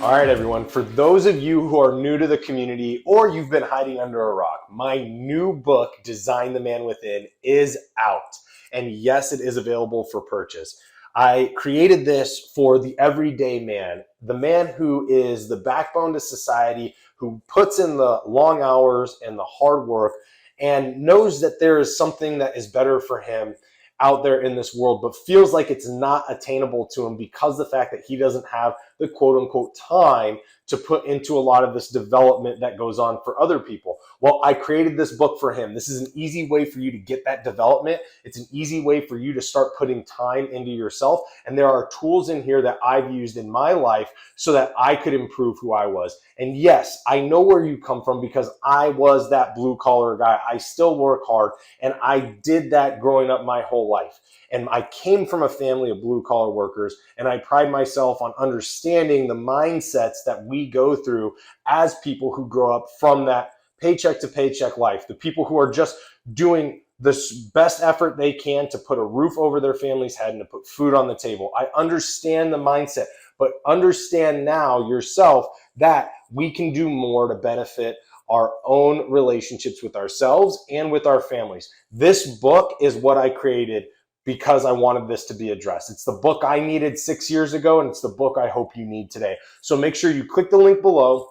All right, everyone. For those of you who are new to the community or you've been hiding under a rock, my new book, Design the Man Within, is out. And yes, it is available for purchase. I created this for the everyday man, the man who is the backbone to society, who puts in the long hours and the hard work and knows that there is something that is better for him out there in this world, but feels like it's not attainable to him because the fact that he doesn't have the quote unquote time to put into a lot of this development that goes on for other people. Well, I created this book for him. This is an easy way for you to get that development. It's an easy way for you to start putting time into yourself. And there are tools in here that I've used in my life so that I could improve who I was. And yes, I know where you come from because I was that blue collar guy. I still work hard and I did that growing up my whole life. And I came from a family of blue collar workers, and I pride myself on understanding the mindsets that we go through as people who grow up from that paycheck to paycheck life. The people who are just doing the best effort they can to put a roof over their family's head and to put food on the table. I understand the mindset, but understand now yourself that we can do more to benefit our own relationships with ourselves and with our families. This book is what I created because I wanted this to be addressed. It's the book I needed 6 years ago, and it's the book I hope you need today. So make sure you click the link below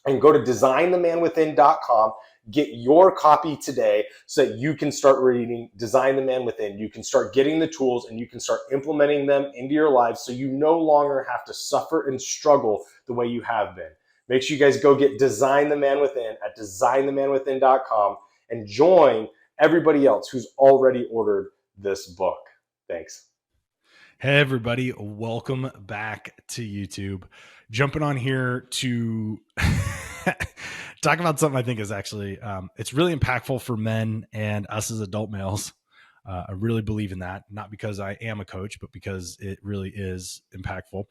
and go to designthemanwithin.com. Get your copy today so that you can start reading Design the Man Within. You can start getting the tools and you can start implementing them into your lives so you no longer have to suffer and struggle the way you have been. Make sure you guys go get Design the Man Within at designthemanwithin.com and join everybody else who's already ordered this book. Thanks. Hey, everybody. Welcome back to YouTube. Jumping on here to talk about something I think is actually, it's really impactful for men and us as adult males. I really believe in that, not because I am a coach, but because it really is impactful.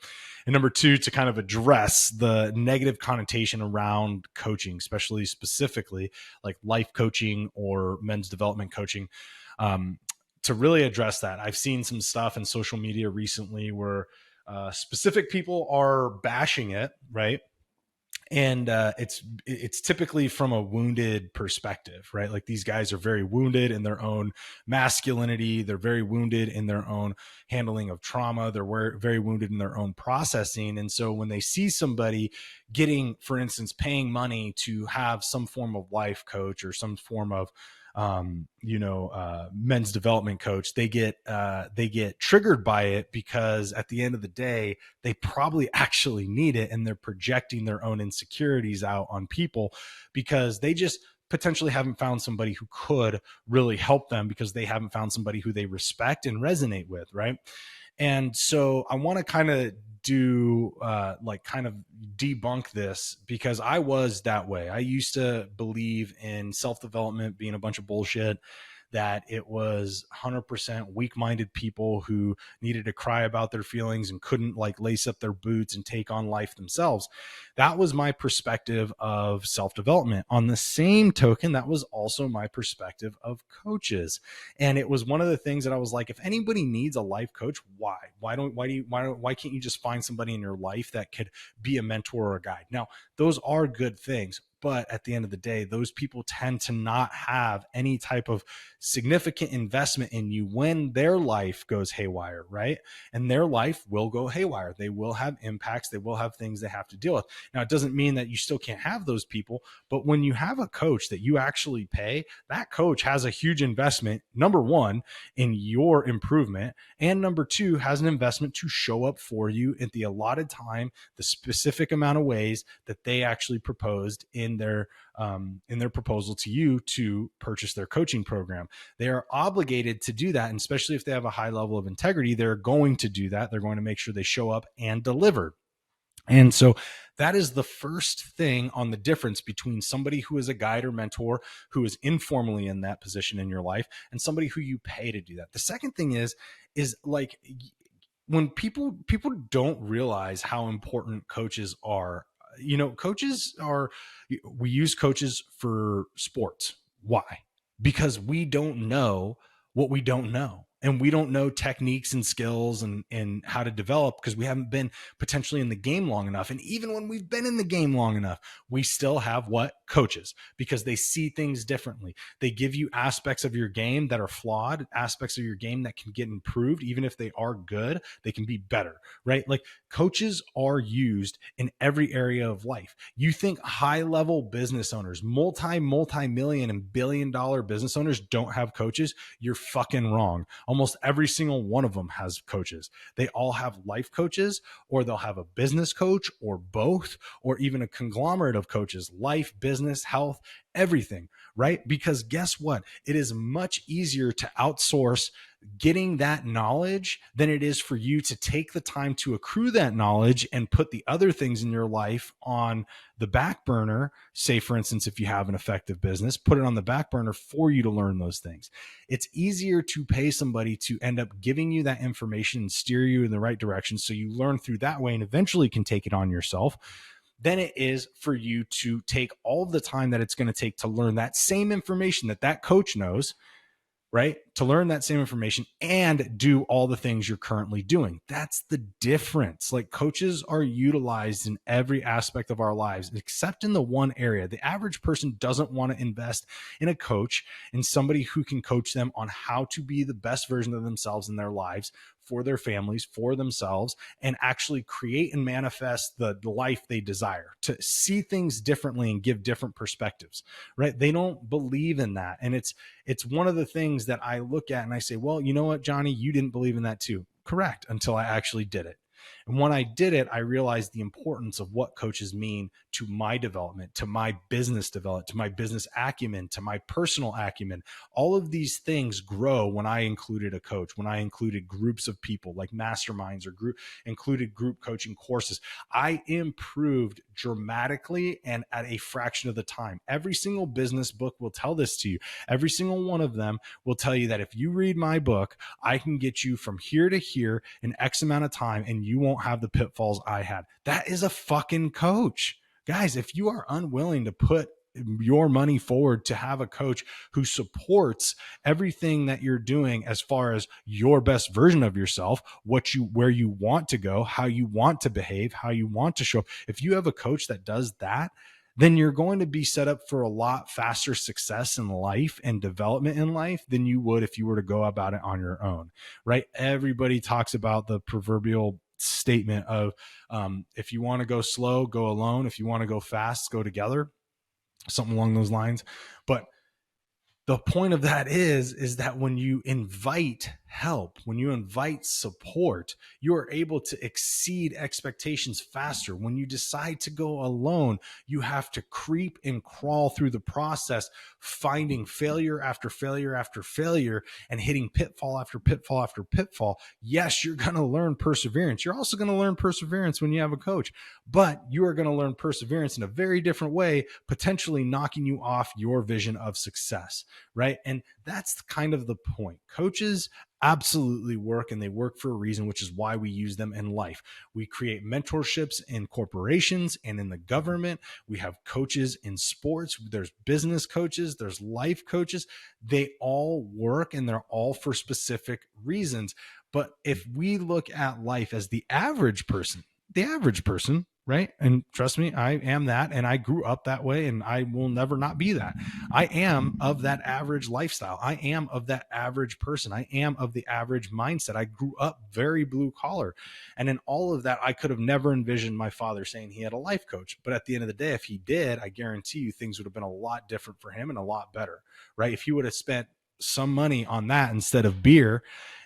And number two, to kind of address the negative connotation around coaching, especially specifically like life coaching or men's development coaching. To really address that, I've seen some stuff in social media recently where specific people are bashing it, right? And it's typically from a wounded perspective, right? Like these guys are very wounded in their own masculinity. They're very wounded in their own handling of trauma. They're very wounded in their own processing. And so when they see somebody getting, for instance, paying money to have some form of life coach or some form of men's development coach, they get triggered by it because at the end of the day, they probably actually need it. And they're projecting their own insecurities out on people because they just potentially haven't found somebody who could really help them because they haven't found somebody who they respect and resonate with. Right. And so I want to kind of kind of debunk this because I was that way. I used to believe in self-development being a bunch of bullshit, that it was 100% weak-minded people who needed to cry about their feelings and couldn't like lace up their boots and take on life themselves. That was my perspective of self-development. On the same token, that was also my perspective of coaches. And it was one of the things that I was like, if anybody needs a life coach, why can't you just find somebody in your life that could be a mentor or a guide? Now, those are good things. But at the end of the day, those people tend to not have any type of significant investment in you when their life goes haywire, right? And their life will go haywire. They will have impacts. They will have things they have to deal with. Now, it doesn't mean that you still can't have those people, but when you have a coach that you actually pay, that coach has a huge investment, number one, in your improvement, and number two, has an investment to show up for you at the allotted time, the specific amount of ways that they actually proposed in their proposal to you to purchase their coaching program. They are obligated to do that, and especially if they have a high level of integrity, they're going to do that. They're going to make sure they show up and deliver. And so that is the first thing on the difference between somebody who is a guide or mentor who is informally in that position in your life and somebody who you pay to do that. The second thing is like when people don't realize how important coaches are. We use coaches for sports. Why? Because we don't know what we don't know. and we don't know techniques and skills and how to develop because we haven't been potentially in the game long enough. And even when we've been in the game long enough, we still have what? Coaches, because they see things differently. They give you aspects of your game that are flawed, aspects of your game that can get improved. Even if they are good, they can be better, right? Like coaches are used in every area of life. You think high level business owners, multi-million and billion-dollar business owners don't have coaches? You're fucking wrong. Almost every single one of them has coaches. They all have life coaches, or they'll have a business coach, or both, or even a conglomerate of coaches: life, business, health, everything, right? Because guess what? It is much easier to outsource getting that knowledge than it is for you to take the time to accrue that knowledge and put the other things in your life on the back burner. Say, for instance, if you have an effective business, put it on the back burner for you to learn those things. It's easier to pay somebody to end up giving you that information and steer you in the right direction so you learn through that way and eventually can take it on yourself than it is for you to take all of the time that it's going to take to learn that same information that that coach knows, right? To learn that same information and do all the things you're currently doing. That's the difference. Like coaches are utilized in every aspect of our lives, except in the one area. The average person doesn't want to invest in a coach, in somebody who can coach them on how to be the best version of themselves in their lives, for their families, for themselves, and actually create and manifest the life they desire, to see things differently and give different perspectives, right? They don't believe in that. And it's one of the things that I look at and I say, well, you know what, Johnny, you didn't believe in that too. Correct. Until I actually did it. And when I did it, I realized the importance of what coaches mean to my development, to my business development, to my business acumen, to my personal acumen. All of these things grow when I included a coach, when I included groups of people like masterminds or included group coaching courses. I improved dramatically and at a fraction of the time. Every single business book will tell this to you. Every single one of them will tell you that if you read my book, I can get you from here to here in X amount of time and you won't have the pitfalls I had. That is a fucking coach. Guys, if you are unwilling to put your money forward to have a coach who supports everything that you're doing as far as your best version of yourself, where you want to go, how you want to behave, how you want to show up. If you have a coach that does that, then you're going to be set up for a lot faster success in life and development in life than you would if you were to go about it on your own, right? Everybody talks about the proverbial statement of if you want to go slow, go alone. If you want to go fast, go together, something along those lines. But the point of that is that when you invite help, when you invite support, you are able to exceed expectations faster. When you decide to go alone, you have to creep and crawl through the process, finding failure after failure after failure and hitting pitfall after pitfall after pitfall. Yes, you're going to learn perseverance. You're also going to learn perseverance when you have a coach, but you are going to learn perseverance in a very different way, potentially knocking you off your vision of success. Right. And that's kind of the point. Coaches absolutely work, and they work for a reason, which is why we use them in life. We create mentorships in corporations and in the government. We have coaches in sports. There's business coaches, there's life coaches. They all work and they're all for specific reasons. But if we look at life as the average person, right? And trust me, I am that. And I grew up that way and I will never not be that. I am of that average lifestyle. I am of that average person. I am of the average mindset. I grew up very blue collar. And in all of that, I could have never envisioned my father saying he had a life coach. But at the end of the day, if he did, I guarantee you things would have been a lot different for him and a lot better, right? If he would have spent some money on that instead of beer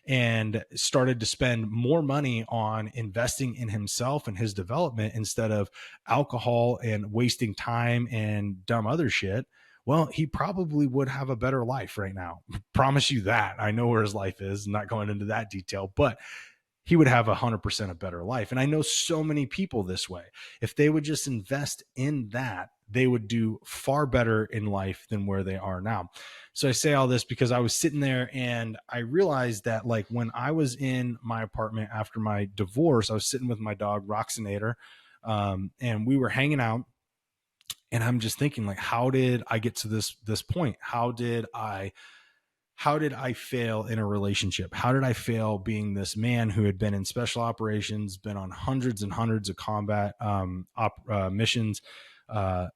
and started to spend more money on investing in himself and his development instead of alcohol and wasting time and dumb other shit, well, he probably would have a better life right now. Promise you that. I know where his life is, not going into that detail, but he would have 100% a better life. And I know so many people this way. If they would just invest in that, they would do far better in life than where they are now. So I say all this because I was sitting there and I realized that, like, when I was in my apartment after my divorce, I was sitting with my dog Roxanator, and we were hanging out. And I'm just thinking, like, how did I get to this point? How how did I fail in a relationship? How did I fail being this man who had been in special operations, been on hundreds and hundreds of combat missions, uh,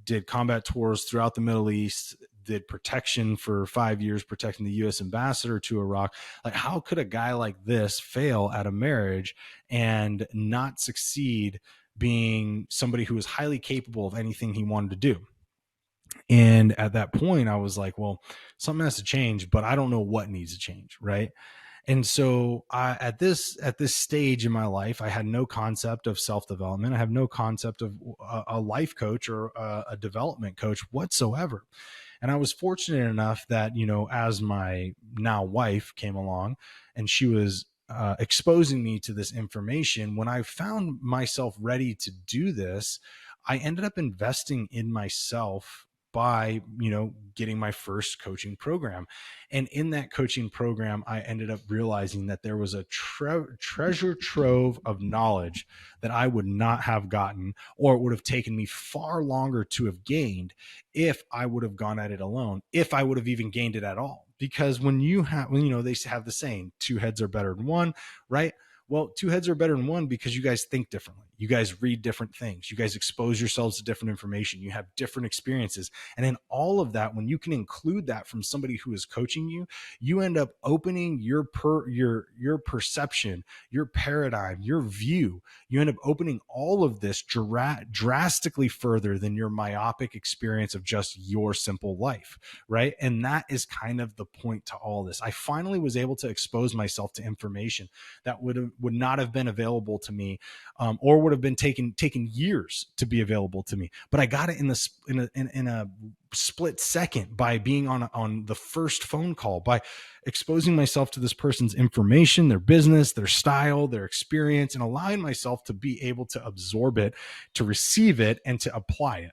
did combat tours throughout the Middle East, did protection for 5 years, protecting the U.S. ambassador to Iraq. Like, how could a guy like this fail at a marriage and not succeed being somebody who was highly capable of anything he wanted to do? And at that point, I was like, well, something has to change, but I don't know what needs to change. Right. And so at this stage in my life, I had no concept of self-development. I have no concept of a life coach or a development coach whatsoever. And I was fortunate enough that, as my now wife came along and she was exposing me to this information, when I found myself ready to do this, I ended up investing in myself by, getting my first coaching program. And in that coaching program, I ended up realizing that there was a treasure trove of knowledge that I would not have gotten, or it would have taken me far longer to have gained if I would have gone at it alone, if I would have even gained it at all. Because when they have the saying, two heads are better than one, right? Well, two heads are better than one because you guys think differently. You guys read different things. You guys expose yourselves to different information. You have different experiences. And in all of that, when you can include that from somebody who is coaching you, you end up opening your perception, your paradigm, your view. You end up opening all of this drastically further than your myopic experience of just your simple life, right? And that is kind of the point to all this. I finally was able to expose myself to information that would not have been available to me, or would have been taken years to be available to me. But I got it in a split second by being on the first phone call, by exposing myself to this person's information, their business, their style, their experience, and allowing myself to be able to absorb it, to receive it, and to apply it.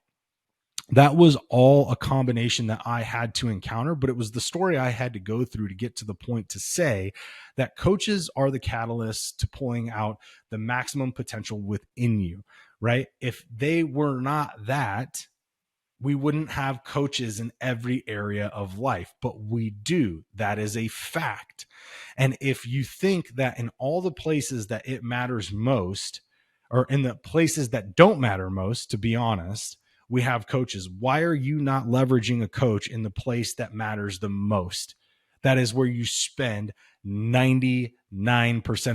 That was all a combination that I had to encounter, but it was the story I had to go through to get to the point to say that coaches are the catalysts to pulling out the maximum potential within you, right? If they were not that, we wouldn't have coaches in every area of life, but we do. That is a fact. And if you think that in all the places that it matters most, or in the places that don't matter most, to be honest, we have coaches. Why are you not leveraging a coach in the place that matters the most? That is where you spend 99%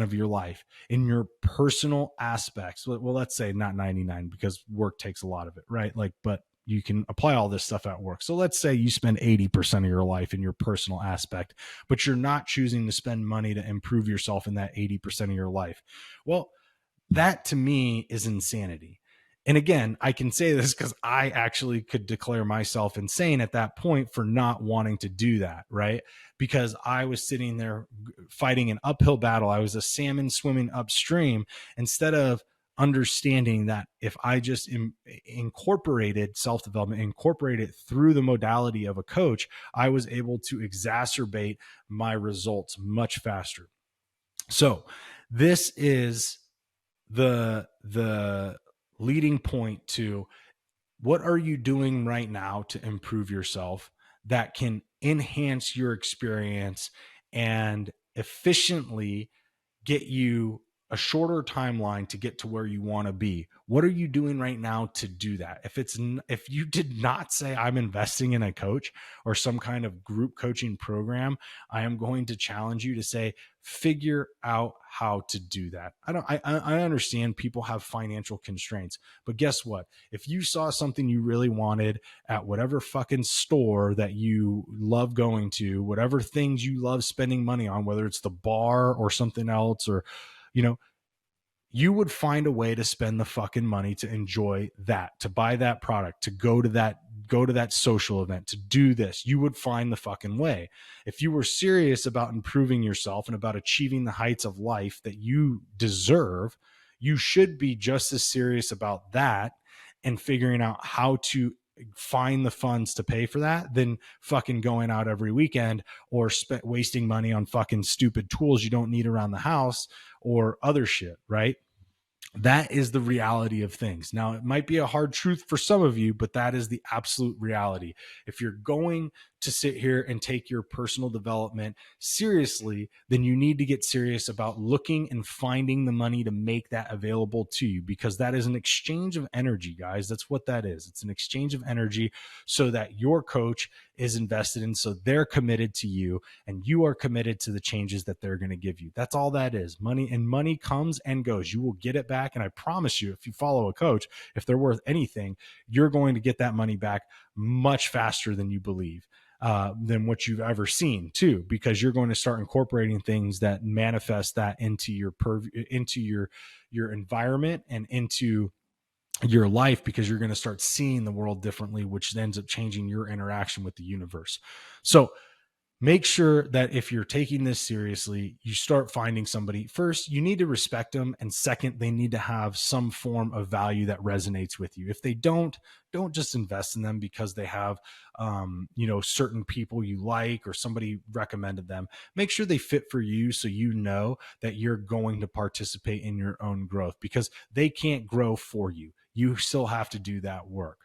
of your life, in your personal aspects. Well, let's say not 99, because work takes a lot of it, right? But you can apply all this stuff at work. So let's say you spend 80% of your life in your personal aspect, but you're not choosing to spend money to improve yourself in that 80% of your life. Well, that to me is insanity. And again, I can say this because I actually could declare myself insane at that point for not wanting to do that, right? Because I was sitting there fighting an uphill battle. I was a salmon swimming upstream, instead of understanding that if I just incorporated self-development, incorporated through the modality of a coach, I was able to exacerbate my results much faster. So this is the leading point to: what are you doing right now to improve yourself that can enhance your experience and efficiently get you a shorter timeline to get to where you want to be? What are you doing right now to do that? If you did not say I'm investing in a coach or some kind of group coaching program, I am going to challenge you to say, figure out how to do that. I understand people have financial constraints, but guess what? If you saw something you really wanted at whatever fucking store that you love going to, whatever things you love spending money on, whether it's the bar or something else, or you would find a way to spend the fucking money to enjoy that, to buy that product, to go to that social event, to do this. You would find the fucking way. If you were serious about improving yourself and about achieving the heights of life that you deserve, you should be just as serious about that and figuring out how to find the funds to pay for that than fucking going out every weekend or wasting money on fucking stupid tools you don't need around the house or other shit, right? That is the reality of things. Now, it might be a hard truth for some of you, but that is the absolute reality. If you're going to sit here and take your personal development seriously, then you need to get serious about looking and finding the money to make that available to you, because that is an exchange of energy, guys. That's what that is. It's an exchange of energy so that your coach is invested in, so they're committed to you and you are committed to the changes that they're going to give you. That's all that is. Money, and money comes and goes. You will get it back. And I promise you, if you follow a coach, if they're worth anything, you're going to get that money back much faster than you believe, than what you've ever seen too, because you're going to start incorporating things that manifest that into your environment and into your life, because you're going to start seeing the world differently, which ends up changing your interaction with the universe. So make sure that if you're taking this seriously, you start finding somebody. First, you need to respect them. And second, they need to have some form of value that resonates with you. If they don't just invest in them because they have, certain people you like or somebody recommended them. Make sure they fit for you, so you know that you're going to participate in your own growth, because they can't grow for you. You still have to do that work.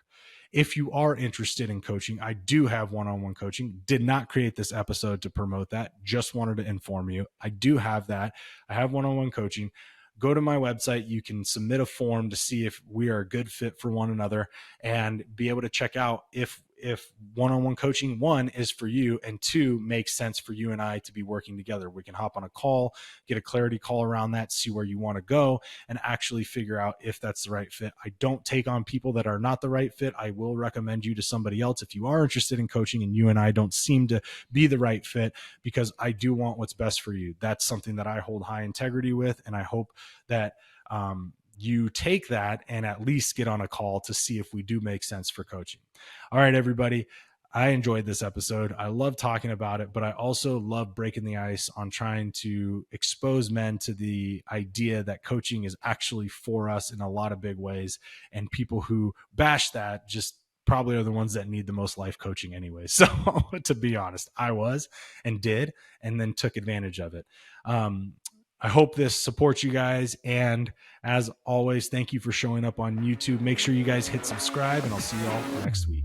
If you are interested in coaching, I do have one-on-one coaching. Did not create this episode to promote that. Just wanted to inform you. I do have that. I have one-on-one coaching. Go to my website. You can submit a form to see if we are a good fit for one another, and be able to check out if one-on-one coaching, one, is for you, and two, makes sense for you and I to be working together. We can hop on a call, get a clarity call around that, see where you want to go, and actually figure out if that's the right fit. I don't take on people that are not the right fit. I will recommend you to somebody else if you are interested in coaching and you and I don't seem to be the right fit, because I do want what's best for you. That's something that I hold high integrity with, and I hope that you take that and at least get on a call to see if we do make sense for coaching. All right, everybody. I enjoyed this episode. I love talking about it, but I also love breaking the ice on trying to expose men to the idea that coaching is actually for us in a lot of big ways. And people who bash that just probably are the ones that need the most life coaching anyway. So to be honest, I was and did, and then took advantage of it. I hope this supports you guys. And as always, thank you for showing up on YouTube. Make sure you guys hit subscribe, and I'll see you all next week.